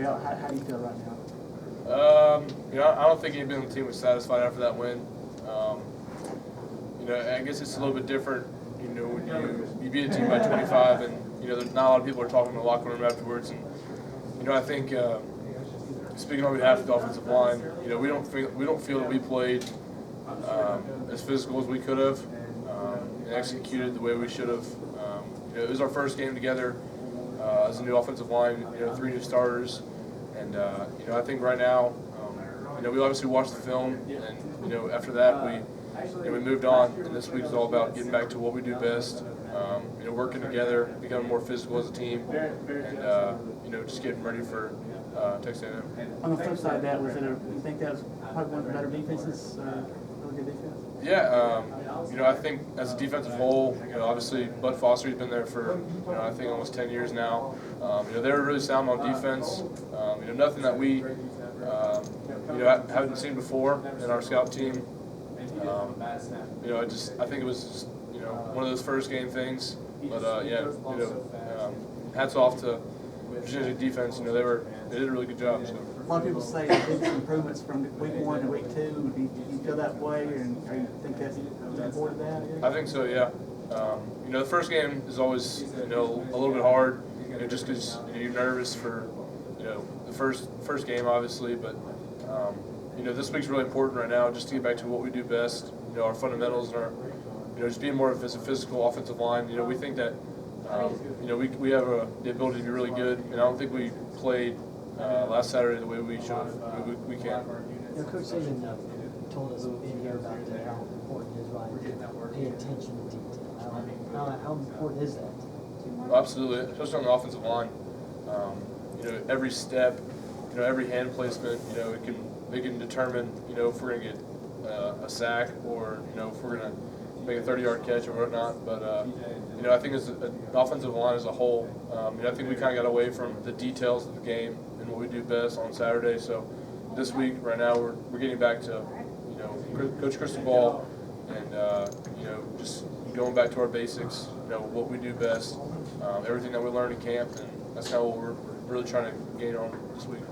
belt. How do you feel right now? I don't think anybody on the team was satisfied after that win. I guess it's a little bit different, when you beat a team by 25 and, there's not a lot of people are talking in the locker room afterwards. And, I think, speaking on behalf of the offensive line, we don't feel that we played as physical as we could have and executed the way we should have. It was our first game together as a new offensive line, 3 new starters. And, I think right now, we obviously watched the film, and, after that, we moved on. And this week is all about getting back to what we do best, working together, becoming more physical as a team, and, just getting ready for Texas A&M. On the flip side of that, you think that was probably one of the better defenses, really good defense? Yeah, I think as a defensive whole, obviously Bud Foster, he's been there for, I think almost 10 years now. They were really sound on defense. Nothing that we, haven't seen before in our scout team. I think it was just, one of those first game things. But hats off to Virginia Tech defense. They did a really good job. So. A lot of people say the biggest improvements from week 1 to week 2. Do you feel that way, and you think that's important that? I think so. Yeah. The first game is always a little bit hard, just because you're nervous for the first game, obviously. But this week's really important right now, just to get back to what we do best. Our fundamentals and our just being more of a physical offensive line. We think that we have the ability to be really good, and I don't think we played last Saturday the way we should have. We can. Coach Saban told us in here about how important it is, right? Pay attention to detail. How important is that? Absolutely, especially on the offensive line. Every step, every hand placement, it can determine, if we're gonna get a sack or if we're gonna make a 30-yard catch or whatnot. But I think as an offensive line as a whole, I think we kind of got away from the details of the game and what we do best on Saturday. So this week, right now, we're getting back to Coach Cristobal and just going back to our basics. What we do best, everything that we learned in camp, and that's kind of what we're really trying to gain on this week.